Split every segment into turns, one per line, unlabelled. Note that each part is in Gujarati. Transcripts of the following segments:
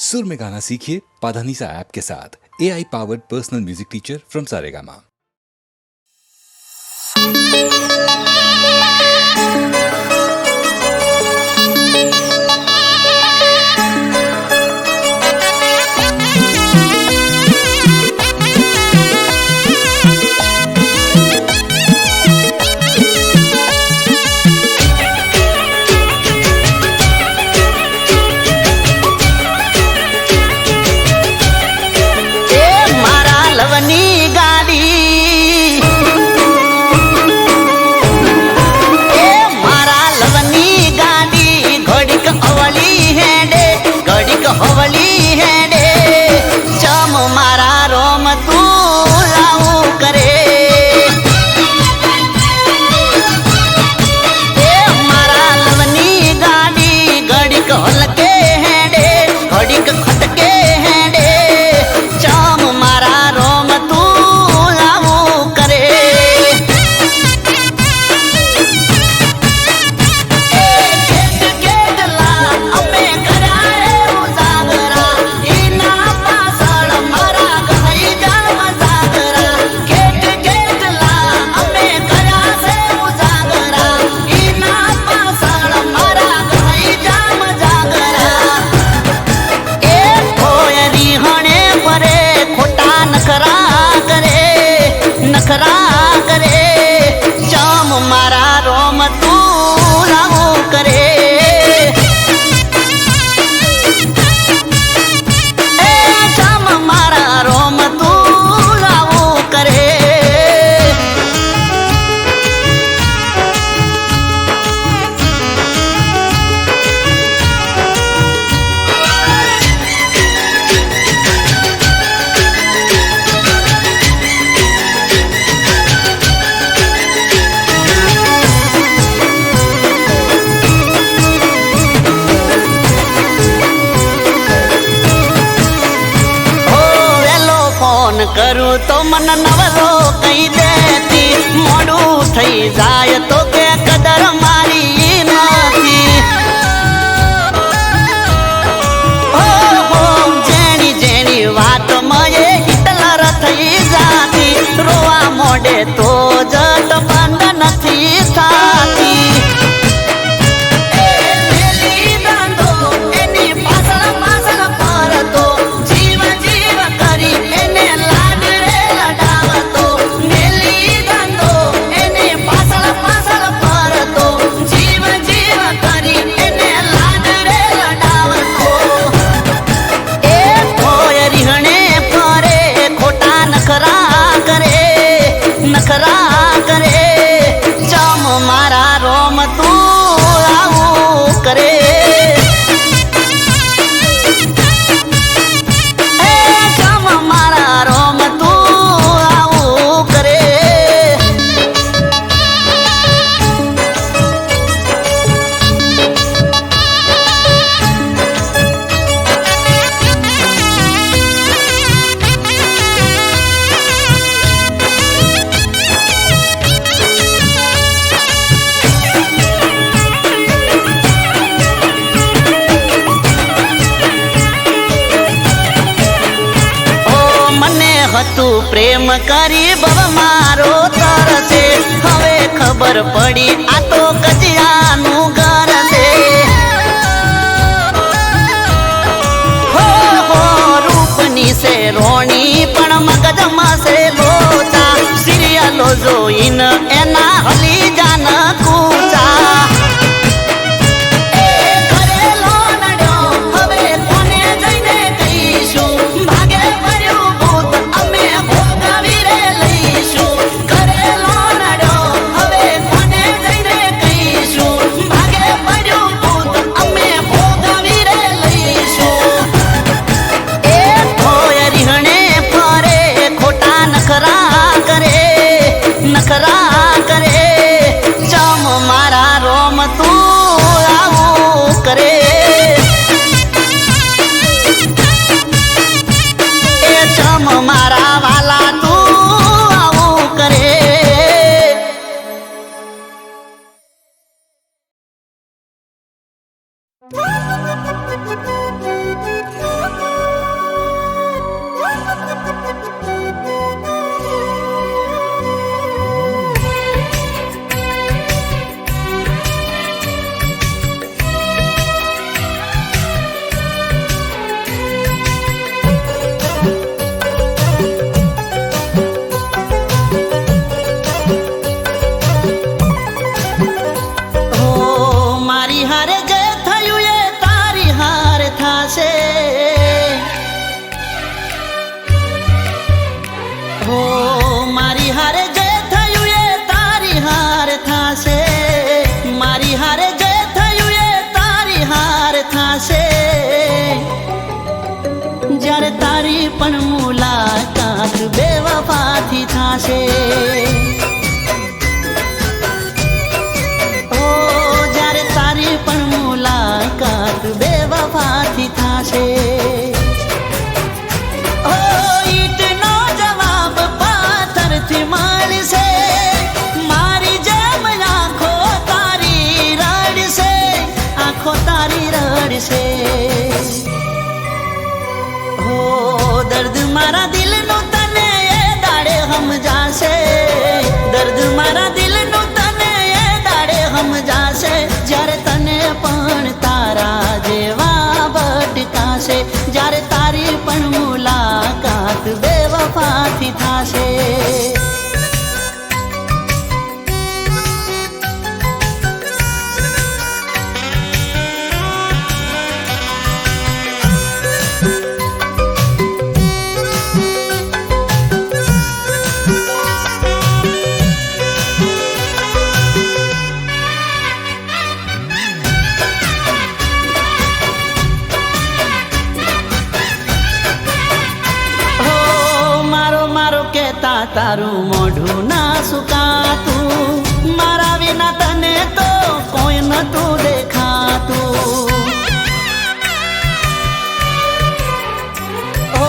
सुर में गाना सीखिए पाधानीसा ऐप के साथ। AI powered personal music teacher from Saregama.
करूँ तो मन नवलो कही देती, मोड़ू थई जाय तो के कदर मारी नथी। हो जेनी जेनी वात मये हिटलर थई जाती, रोवा मोडे तो जट बंद नथी थाती। प्रेम करी बब मारो तरसे, हवे खबर पड़ी आ तो कजियानु घर से। हो रूपनी से रोणी पण मगजमा से लोचा, सीरियलो जोइन एना हली जान कूचा। પણ મુલાકાત બેવફાથી થાશે. ઓ જ્યારે તારી પણ મુલાકાત બેવફાથી થાશે. ઓ ઈટનો જવાબ પાથરથી મળશે. મારી જેમ આંખો તારી રડશે, આંખો તારી રડશે. હો દર્દ મારા દિલનું તને એ દાડે સમજાશે. દર્દ મારા દિલનું તને એ દાડે સમજાશે. જ્યારે તને પણ તારા જેવા ભટકાશે. જ્યારે તારી પણ મુલાકાત બેવફાથી થાશે. તારું મોઢું ના સુકાતું. મારા વિના તને તો કોઈ નતું દેખાતું. ઓ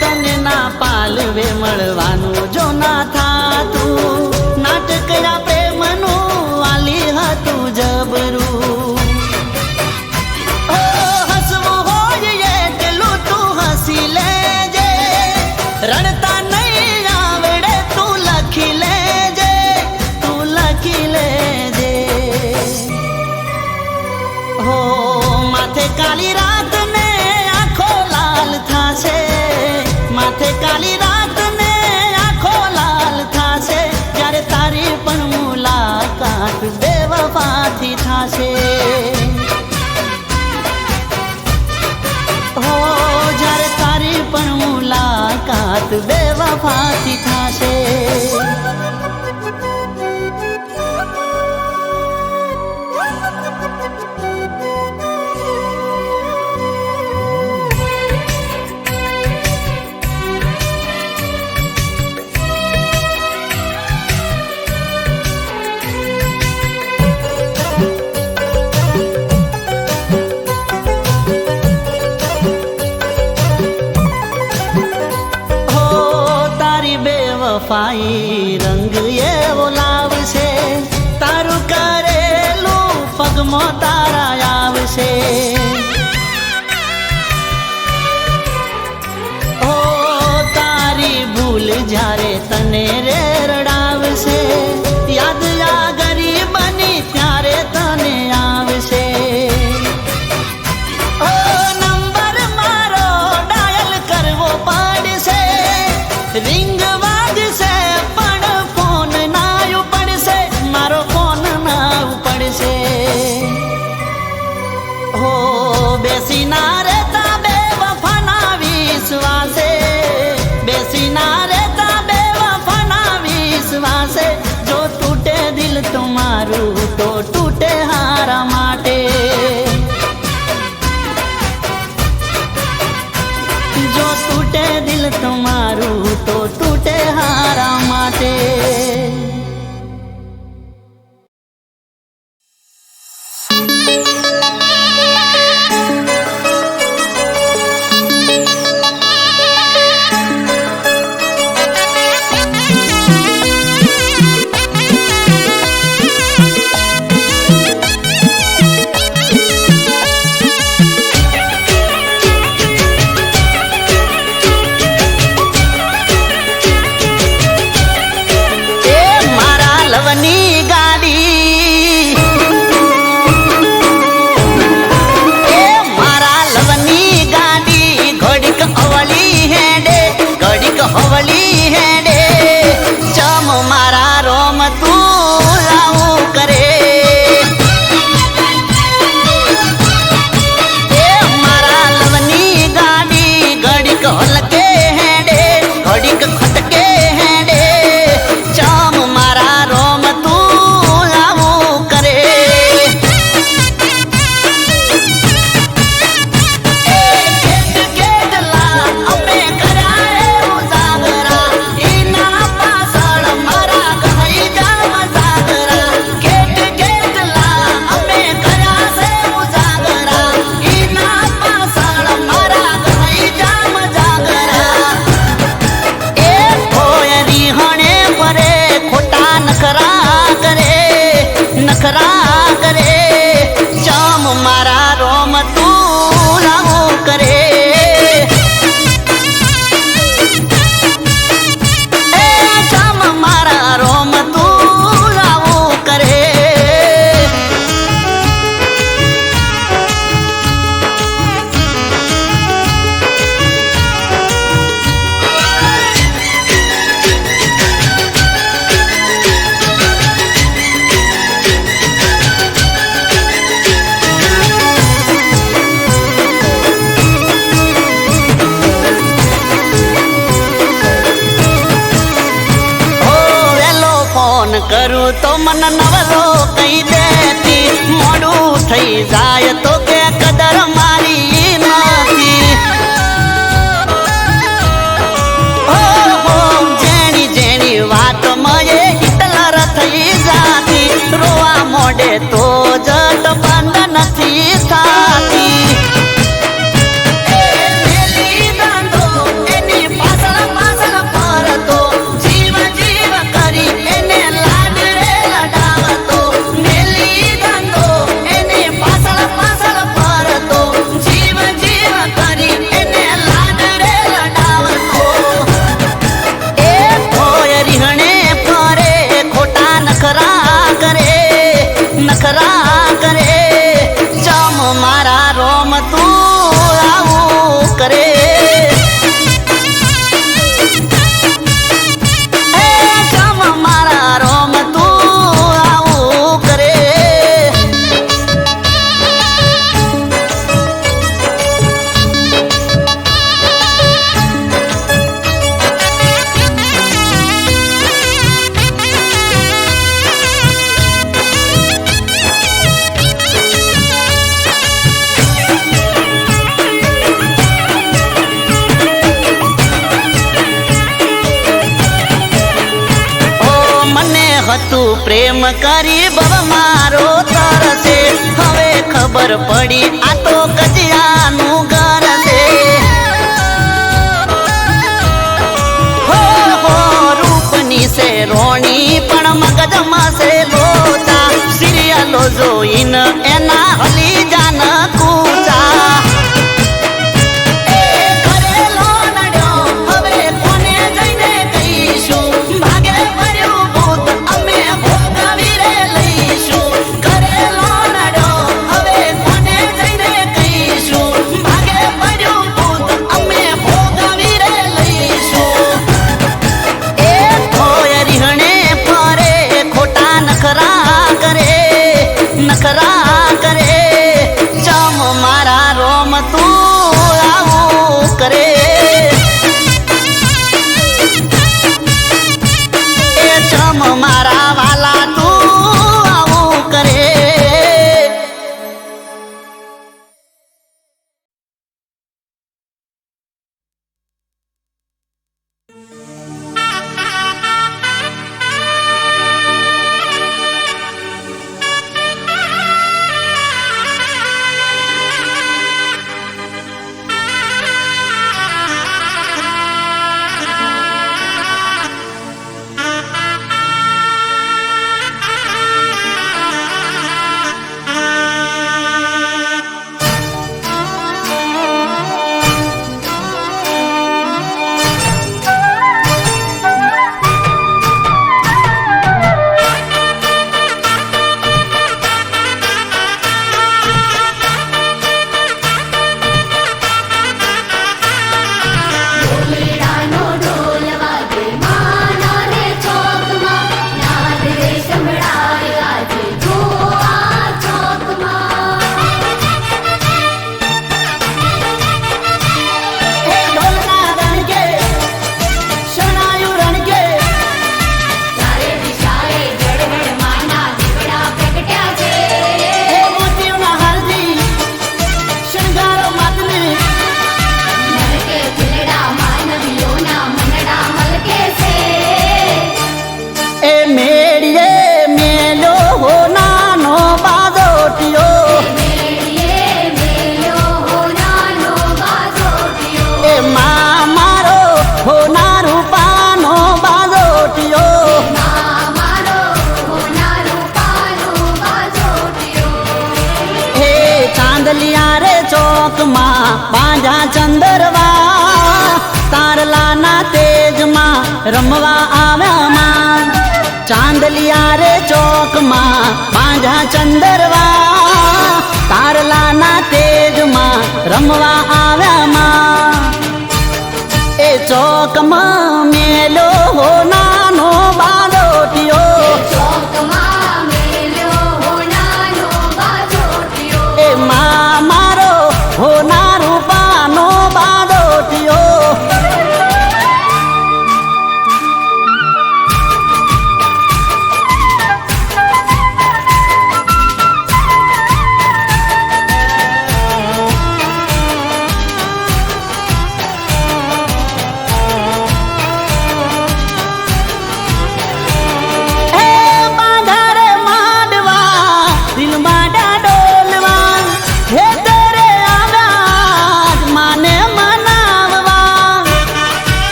તને ના પાલવે મળવાનું જો ના થાતું. નાટકયા પ્રેમનું વાલી હતું જબરું. ઓ હસવું હોય એટલું તું હસી લેજે. રડતા કાલી રાત ને આંખો લાલ થાશે. માથે કાલી રાત ને આંખો લાલ થાશે. જ્યારે તારી પણ મુલાકાત બેવફાથી થાશે. હો જ્યારે તારી પણ મુલાકાત બેવફાથી થાશે. વફાઈ રંગ એવો લાવશે. તારું કરેલું પગમાં તારા આવશે. ઓ તારી ભૂલ જ્યારે તને રે રડાવશે. યાદ આ ગરીબની ત્યારે તને આવશે. ઓ નંબર મારો ડાયલ કરવો પડશે. રિંગ બેસી ના રહેતા બેવફાના વિશ્વાસે. બેસી ના રહેતા બેવફાના વિશ્વાસે. જો તૂટે દિલ તમારું તો તૂટે હારા માટે. જો તૂટે દિલ તમારું તો તૂટે હારા માટે. કરું તો મન નવરો કહી દેતી, મોડું થઈ જાય તો કે કદર મારી નથી. જેની જેની વાત મયે હિટલર થઈ જાતી, રોવા મોડે તો જટ બંધ નથી થાતી. નખરા કરે ચમ મારા રોમ તું આવું કરે. ચમ મારા રોમ તું આવું કરે. હતું પ્રેમ કરી બવ મારો તરસે, હવે ખબર પડી આ તો કજિયાનું ઘર છે. હો રૂપની છે રોણી પણ મગજમાં છે લોચા, સિરિયલો જોઈને એના હલી જાન કૂચા. નખરા કરે ચમ મારા રોમ તું આવું કરે. એ ચમ મારા વાલા તું આવું કરે. પાંજા ચંદરવા તારલાના તેજમાં રમવા આવ્યામાં. ચાંદલિયા રે ચોકમાં પાંજા ચંદરવા તારલાના તેજમાં રમવા આવ્યામાં. એ ચોકમાં મેલો હો નાનો બાળોટિયો, એ માં મારો હો ના રૂપાનો બાળોટિયો.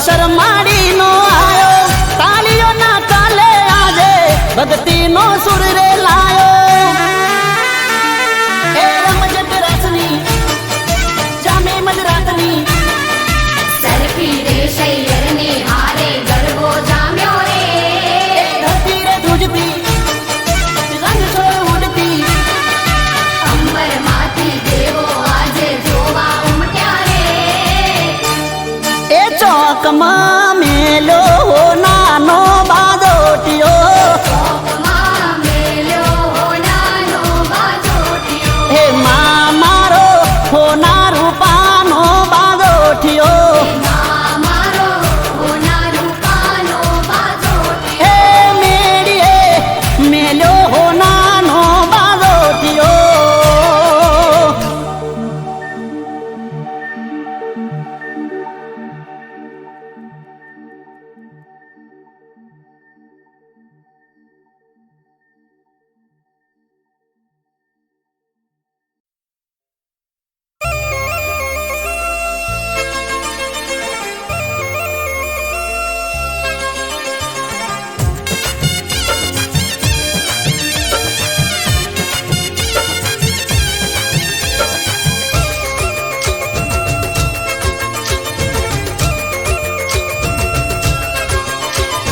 શરમાડી નો આયો તાળીઓ ના તાલે આજે ભક્તિ નો સુર રે લાયો એ રમજટ રાસની જામે મજરાતની
સરફી રે શૈયર ને હારે ગરબો જામ્યો રે
ધરતી રે ધ્રુજતી રંગ છોડ ઉડતી
અંબર માંથી દેવો આજે જોવા ઉમટ્યા રે
એ ચોકમાં મેલો નાનો બાદોટિયો
ચોકમાં મેલ્યો નાનો બાજોટિયો
હે માં મારો હોના રૂપાનો બાદોટિયો
મારો હોના રૂપાનો બાજોટિયો
હે મેડીએ મેલ્યો હોનાનો બાદોટિયો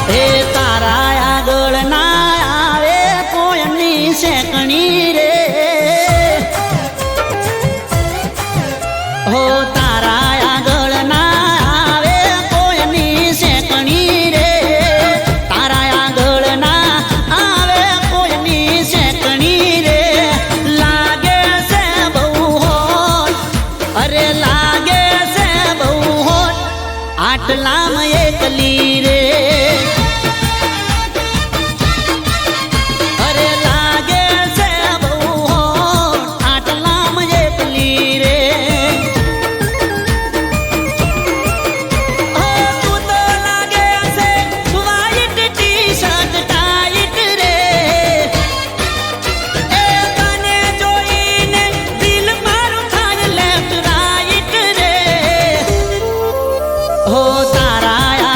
હે તારા આગળ ના આવે કોઈની શેકણી રે હો તારા આગળ ના આવે કોઈની શેકણી રે તારા આગળ ના આવે કોઈની શેકણી રે લાગે છે બહુ હોત અરે લાગે છે બહુ હોત આટલામાં એકલી રે અરે લાગે છે બહુ હોત આટલામાં એકલી રે ઓ તું તો લાગે છે વ્હાઈટ ટી-શર્ટ ટાઈટ રે એ તને જોઈને દિલ મારું થાય લેફ્ટ રાઈટ રે હો તારા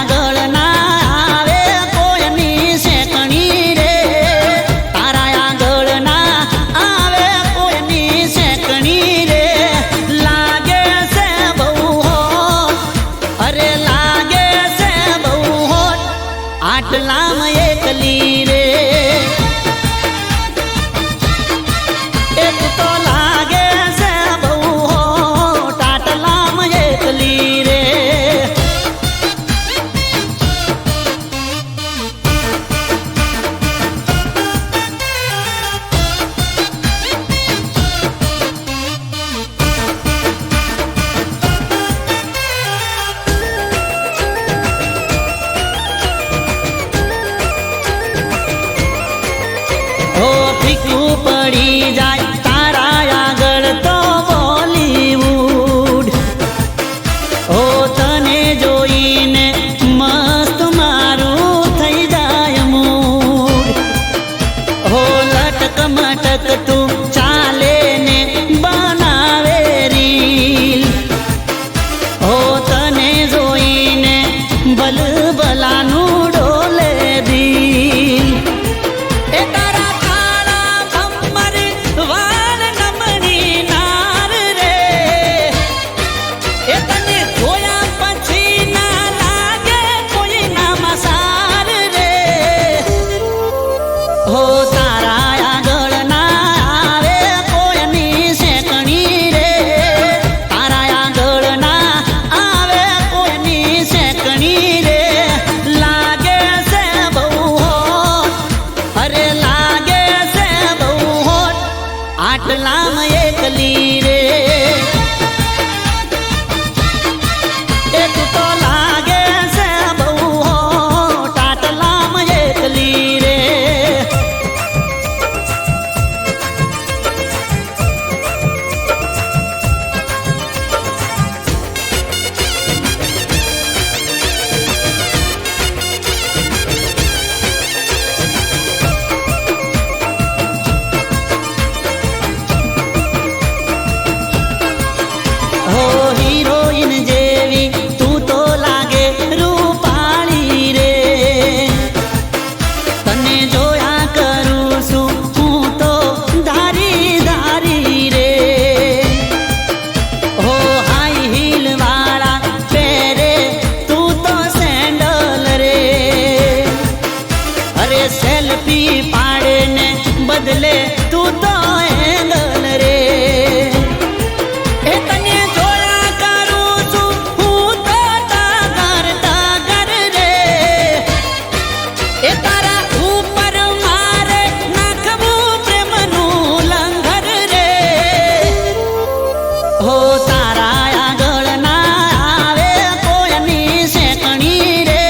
હો તારા આગળ ના આવે કોઈની શેકણી રે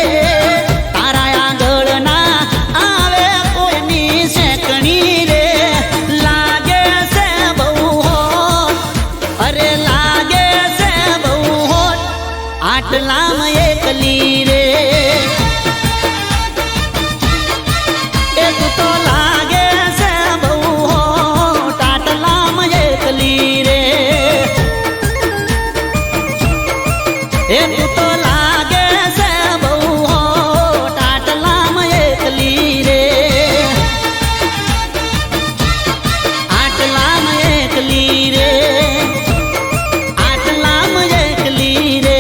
તારા આગળ ના આવે કોઈની શેકણી રે લાગે છે બહુ હોટ અરે લાગે છે બહુ હોટ આટલામાં એકલી રે એ તું તો લાગે છે બહુ હોટ આટલામાં એકલી રે એ તું તો લાગે છે બહુ હોટ આટલામાં એકલી રે આટલામાં એકલી રે આટલામાં એકલી રે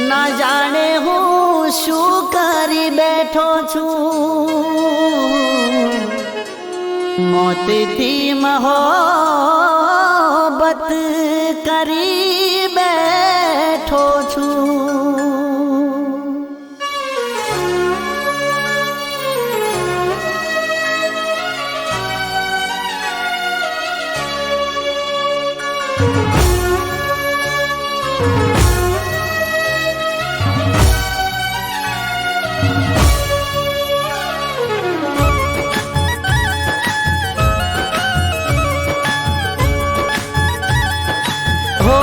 ના જાણે હું શું કરી બેઠો છું મોતથી મોહબ્બત કરી બેઠો છું હો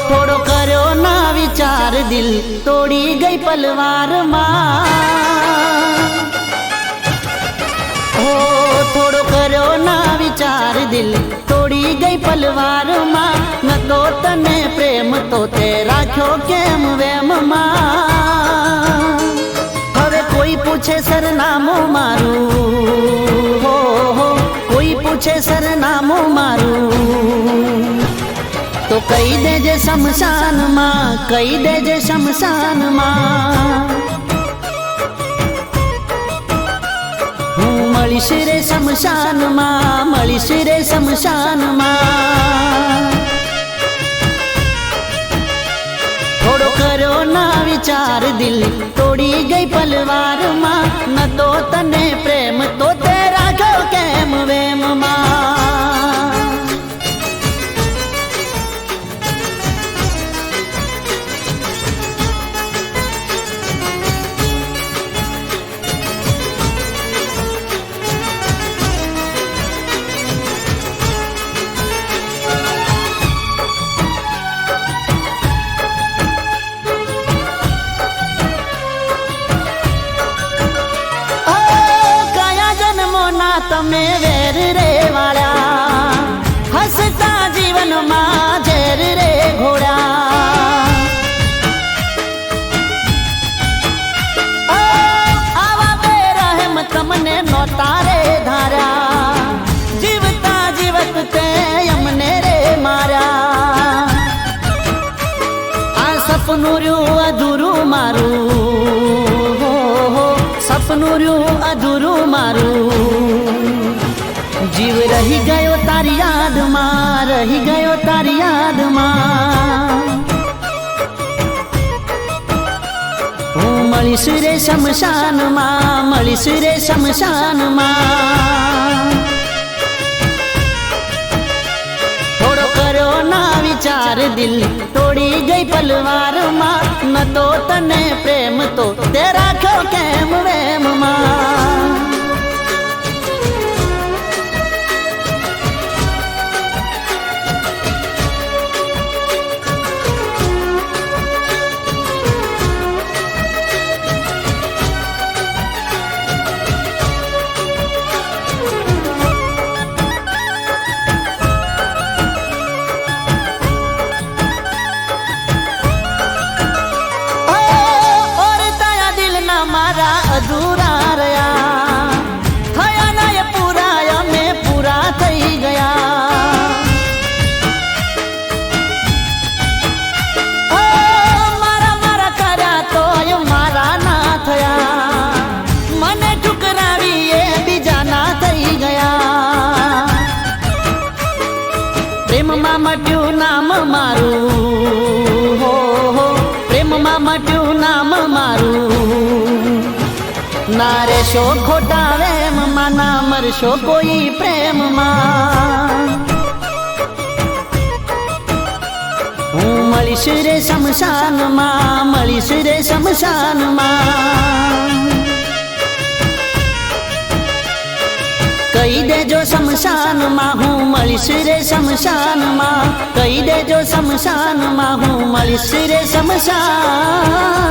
થોડો કર્યો ના વિચાર દિલ તોડી ગઈ પલવારમાં હો થોડો કર્યો ના વિચાર દિલ તોડી ગઈ પલવારમાં ન તો તને પ્રેમ તો તે રાખ્યો કેમ વેમમાં હવે કોઈ પૂછે સરનામું મારું હો કોઈ પૂછે સરનામું મારું તો કહી દેજે શમશાનમાં કહી દેજે શમશાનમાં હું મળીશ રે શમશાનમાં મળીશ રે શમશાનમાં થોડો કર્યો ના વિચાર દિલ તોડી ગઈ પલવારમાં ન તો તને પ્રેમ તો તે રાખ્યો કેમ વેમમાં તમે વેર રે વાળા હસતા જીવનમાં ઝેર રે ઘોડા આવા બેરહેમ તમને નોતા રે ધાર્યા જીવતા જીવત તે અમને રે માર્યા આ સપનું રહ્યું અધૂરું મારું સપનું રહ્યું અધૂરું મારું જીવ રહી ગયો તારી યાદમાં રહી ગયો તારી યાદમાં હું મળીશ રે શમશાનમાં મળીશ રે શમશાનમાં થોડો કર્યો ના વિચાર દિલ તોડી ગઈ પલવારમાં ન તો તને પ્રેમ તો તે રાખ્યો કેમ વેમમાં અધૂરા રહ્યા મટ્યું નામ મારું હો પ્રેમમાં મટ્યું નામ મારું ના રેશો ખોટા વેમમાં ના મરશો કોઈ પ્રેમમાં હું મળીશ રે શમશાનમાં મળીશ રે શમશાનમાં કહી દેજો શમશાનમાં હું મળીશ રે શમશાનમાં કહી દેજો શમશાનમાં હું મળીશ રે શમશાનમાં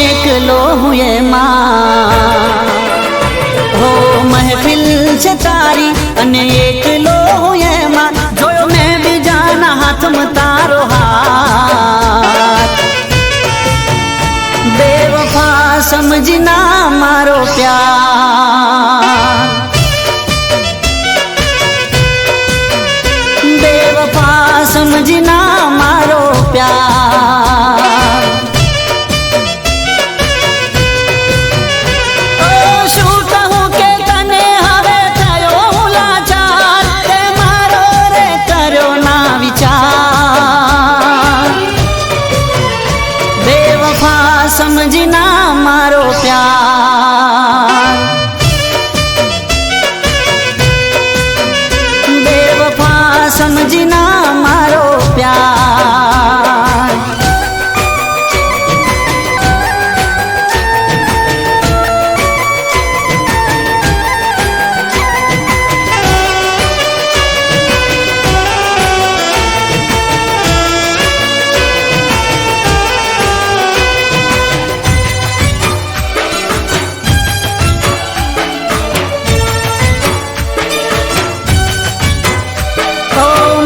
એકલો હું એમાં હો મહેફિલ છે તારી અને એકલો હું એમાં જોયો મેં બીજાના હાથમાં તારો હાથ બેવફા સમજના મારો પ્યાર બેવફા સમજના મારો પ્યાર સમજના મારો પ્યાર બેવફા સમજના મારો પ્યાર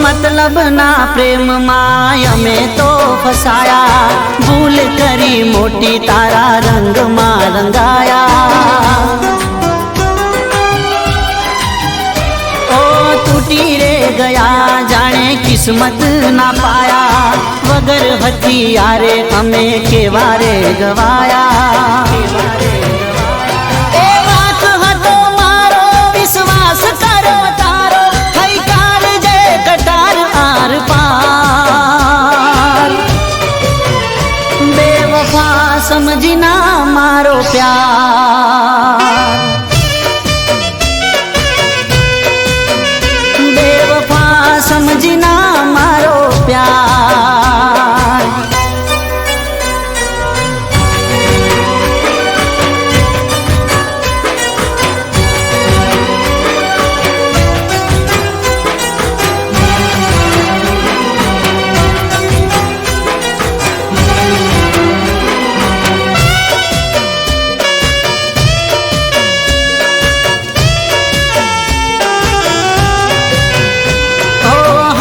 મતલબના પ્રેમમાં અમે તો ફસાયા ભૂલ કરી મોટી તારા રંગમાં રંગાયા ઓ તૂટી રે ગયા જાણે કિસ્મત ના પાયા વગર હથિયારે અમે કેવા રે ગવાયા એ વાત હતો મારો વિશ્વાસ કરો તારો કટાર આર પાર બેવફા સમજના મારો પ્યાર બેવફા સમજના મારો પ્યાર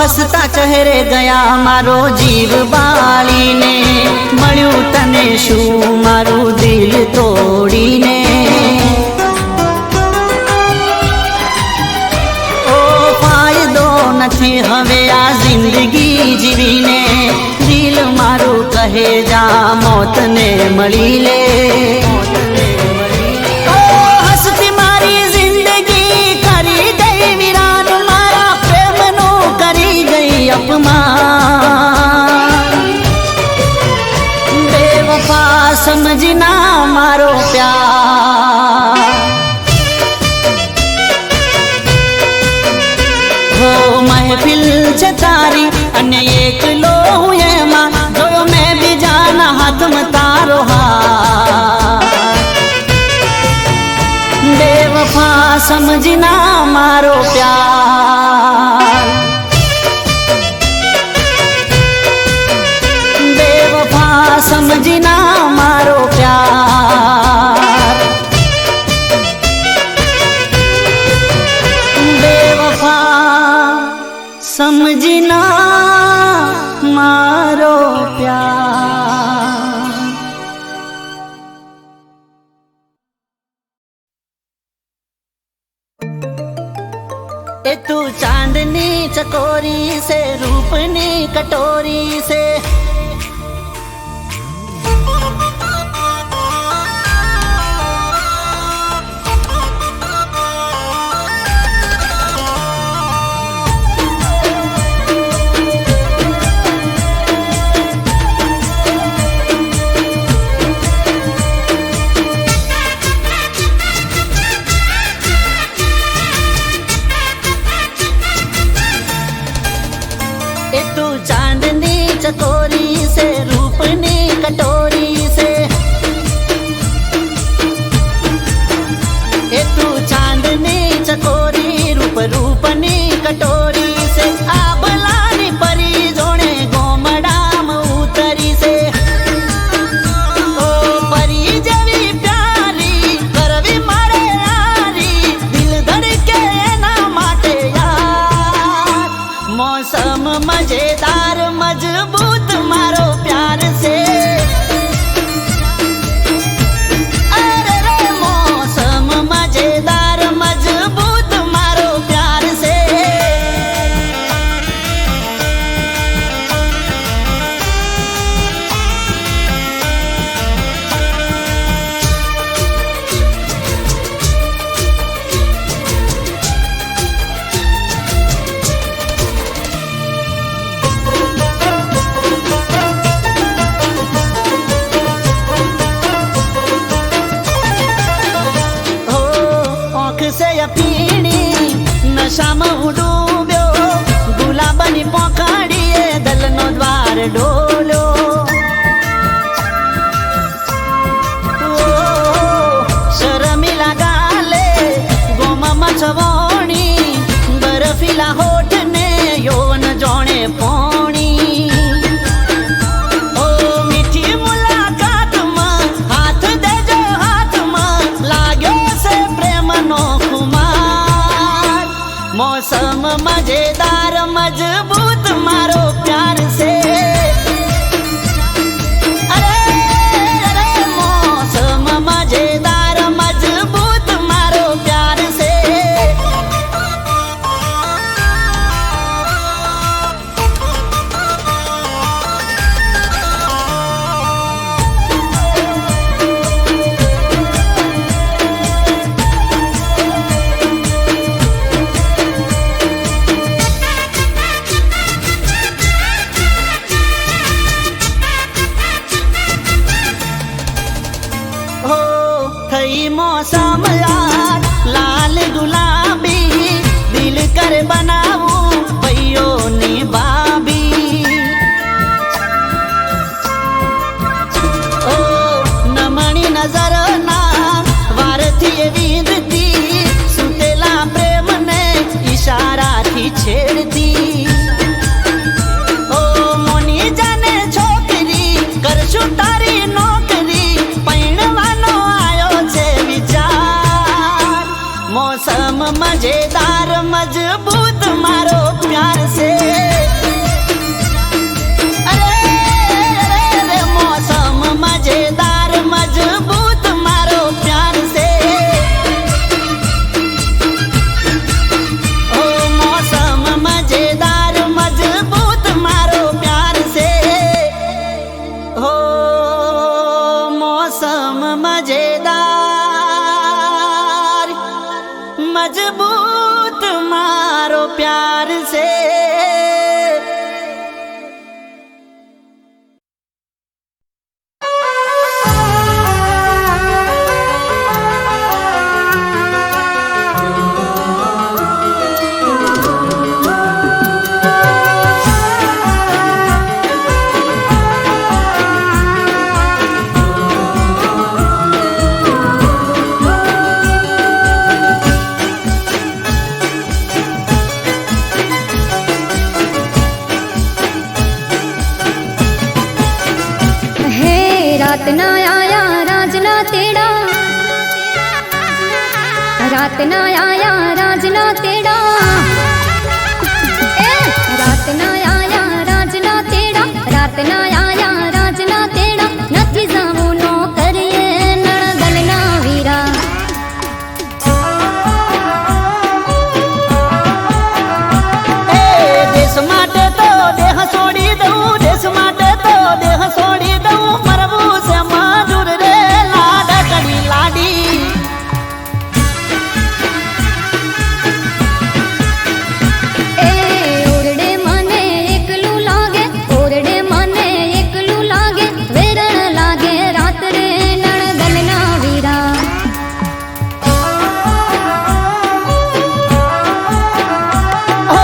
હસતા ચહેરે ગયા મારો જીવ બાળીને મળ્યું તને શું મારું દિલ તોડીને ઓ ફાયદો નથી હવે આ જિંદગી જીવીને દિલ મારું કહે જા મોતને મળી લે હસતી મારી જિંદગી કરી ગઈ વિરાન મારા પ્રેમનું કરી ગઈ અપમાન બેવફા સમજના મારો પ્યાર હો મહેફિલ છે તારી અને એકલો હું એમાં જોયો મેં બીજાના હાથમાં તારો હાથ બેવફા સમજના મારો પ્યાર બેવફા સમજ समझना मारो प्यार। बेवफा समझना मारो प्यार। ए तू चांदनी चकोरी से रूपनी कटोरी से ए तू चांदनी चकोरी से रूपनी कटोरी से ए तू चांदनी चकोरी रूपनी कटोरी से आबलानी परी जोणे गोमडाम उतरी से ओ परी जेवी प्यारी करवी मारे यारी दिल धड़के एना माटे यार। मौसम मजेदार मजबूत मारो प्यार से। अरे रे मौसम मजेदार मजबूत मारो प्यार से। हो आँख से पीणी नशा में डूब्यो गुलाबनी पोकाड़ीए दलनो द्वार डोलो। ओ शर्मिला गाले गोमा मछवोणी बर्फीला होठ ने यौवन जोणे पोणी। ओ मीठी मुलाकात में हाथ देजो हाथ में लाग्यो से प्रेम नो खुमार। मौसम मजेदार मजबूत मारो प्यार से। अरे अरे मौसम मजेदार मजबूत मारो प्यार से। हो थई मौसम यार लाल गुलाबी दिल कर बनाऊ भैयो नी बाबी। ओ नमणी नजर ना वारथी वींदती सुतेला प्रेम ने इशारा थी छेड़ती। ओ मोनी जाने छोकरी करशु तारी नौकरी पैणवानो आयो छे विचार। मौसम मजेदार मजबूत मारो प्यार से। अरे अरे अरे मौसम मजेदार मजबूत मारो प्यार से। ओ मौसम मजेदार मजबूत मारो प्यार से। हो मौसम मजेदार मजबूत मारो प्यार से।
रात ना आया राजना तेड़ा, रात ना आया राजना तेड़ा, रात ना आया राजना तेड़ा, रात ना आया राजना तेड़ा, નથી જાવું નો કરીએ નણદલના વીરા।
દેશ માટે તો દેહ છોડી દઉં, દેશ માટે તો દેહ છોડી દઉં, મરવું છે મજૂર રે લાડકડી લાડી।
ઓરડે મને એકલું લાગે, ઓરડે મને એકલું લાગે, વેરણ લાગે રાત રે નણદલના વીરા।
हो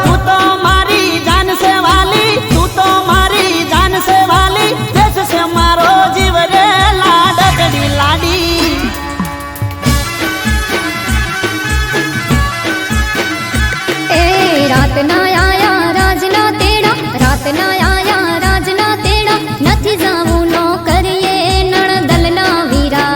तू तो मारी जान से वाली, तू तो मारी जान से वाली, देश से मारो जीव रे लाडकड़ी लाडी।
रात ना आया राजना तेड़ा, रात ना आया राजना तेड़ा, નથી જાવું નો કરીએ નણદલના વીરા।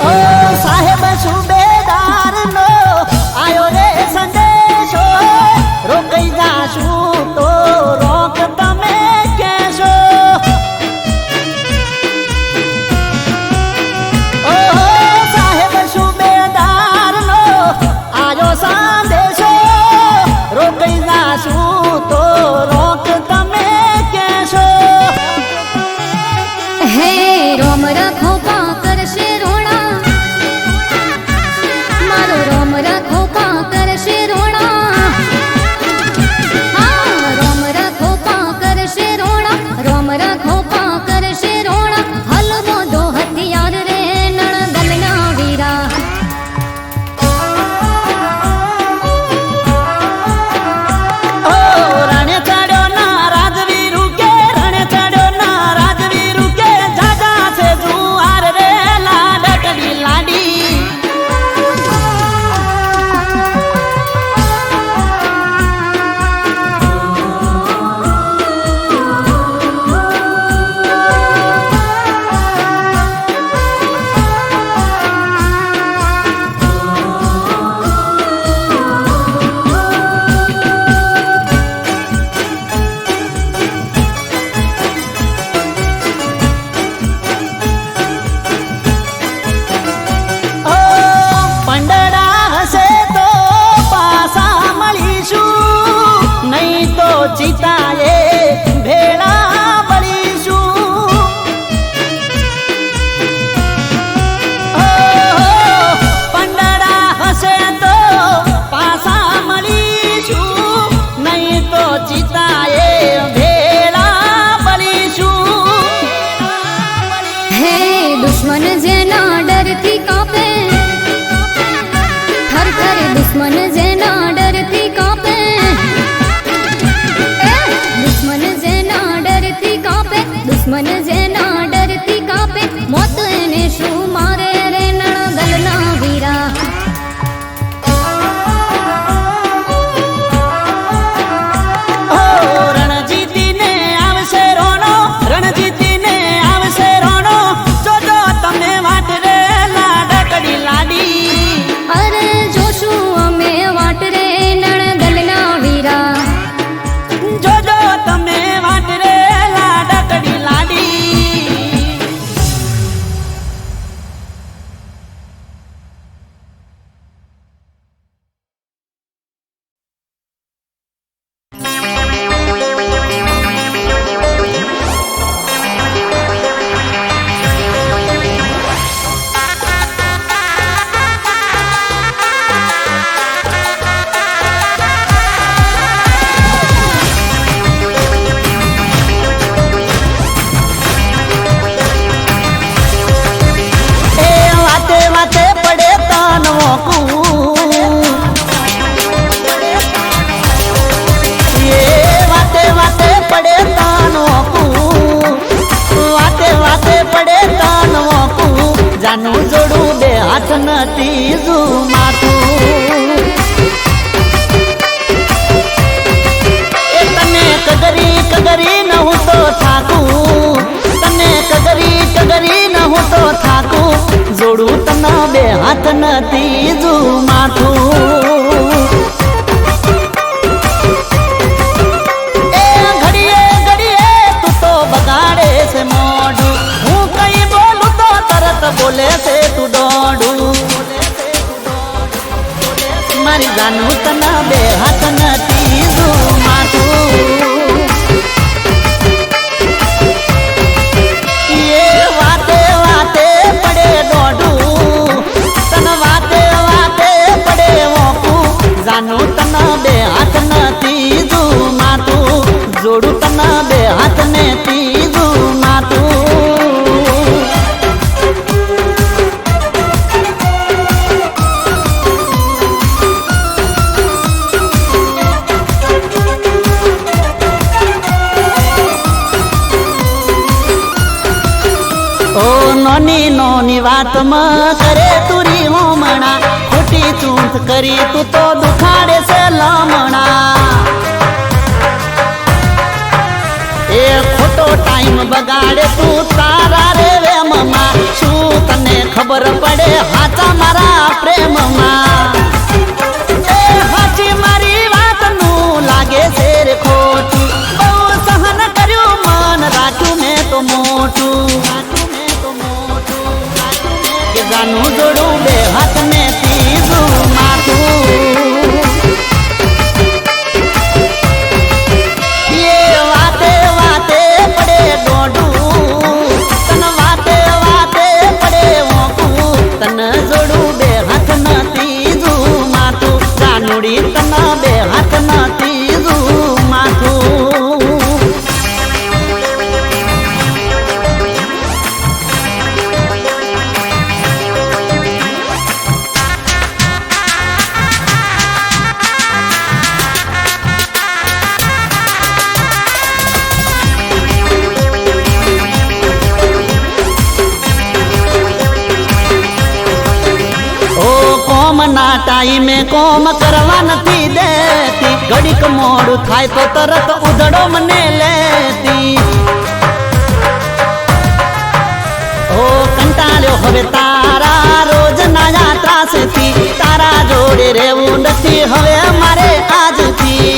ओ साहेब सुबेदार नो आयो रे संदेशो, रोकई जाशू तो रोक तमे केशो। ओ साहेब सुबेदार नो आयो संदेशो, रोकई जाशू तो रोक तमे केशो।
હે રોમ રાખો પા કરશે રોણા, મારો રોમ રાખો પા કરશે રોણા, હા રોમ રાખો પા કરશે રોણા, રોમ રાખો પા કરશે રોણા, હલવો દો હથિયાર રે નણદલના વીરા।
ओ रणे चढ़ो ना राजवीरू के, रणे चढ़ो ना राजवीरू के, जागा से जुआर रे लाडकड़ी लाडी। ओ पंडड़ा हसे तो पासा मळीशू, नहीं तो चिताए भेड़ा बळीशू। ओ पंडड़ा हसे तो पासा मळीशू, नहीं तो चिताए भेड़ा बळीशू।
હે દુશ્મન જેના ડરથી કાપે, થર થર દુશ્મન જેના ડરથી કાપે, દુશ્મન જેના ડરથી કાપે, દુશ્મન જેના ડરથી કાપે, મોત એને શું મારે રે નણદલના વીરા।
ओ रणजीती ने आवशे रोनो, रणजीती ने आवशे रोनो, जो जो तमे वाट रे लाड હાથ ન ત્રીજું માથું એ તને કગરી ન હું તો થાકું તને કગરી ન હું તો થાકું જોડું તને બે હાથ ન ત્રીજું માથું એ ઘડીએ તું તો બગાડે છે મોઢું હું કઈ બોલું તો તરત બોલે છે તું દોડું મારી જાનું તને બે હાથ ન ત્રીજું માથું જાનું તને બે હાથ ન ત્રીજું માથું જોડું તને બે હાથ ને ત્રીજું માથું ઓ નોની વાતમાં કરે તુરી હોમણા ખોટી ચૂંટ કરી તું તો દુખાડે છે લમણા એ ખોટો ટાઈમ બગાડે તું તારા રે વેમમાં શું તને ખબર પડે હાચા મારા પ્રેમમાં એ હાચી મારી વાતનું લાગે છે રે ખોટું બહુ સહન કર્યું મન રાખ્યું મેં તો મોટું કે જાનું જોડું બે હાથ ને ત્રીજું માથું એ વાતે પડે દોડું તને વાતે પડે વોકું તને જોડું બે હાથ ન ત્રીજું માથું જાનુડી તને બે હાથ ન ત્રીજું માથું ના ટાઈમે કોમ કરવા નથી દેતી ઘડીક મોડું થાય તો તરત ઉધડો મને લેતી ઓ કંટાળ્યો હવે તારા રોજ ના ત્રાસથી તારા જોડે રહેવું નથી હવે મારે આજથી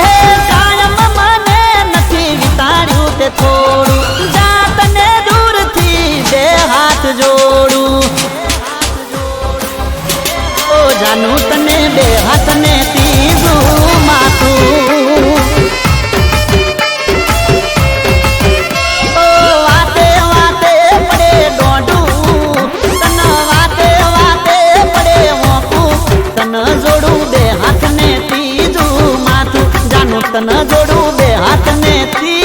એ કાયમ મને નથી વિતાડ્યું તે થોડું જાતને દૂરથી બે હાથ જોડું જાનું તને બે હાથ ને ત્રીજું માથું ઓ વાતે પડે દોડું તને વાતે પડે વોકું તને જોડું બે હાથ ને ત્રીજું માથું જાનું તને જોડું બે હાથ ને ત્રીજું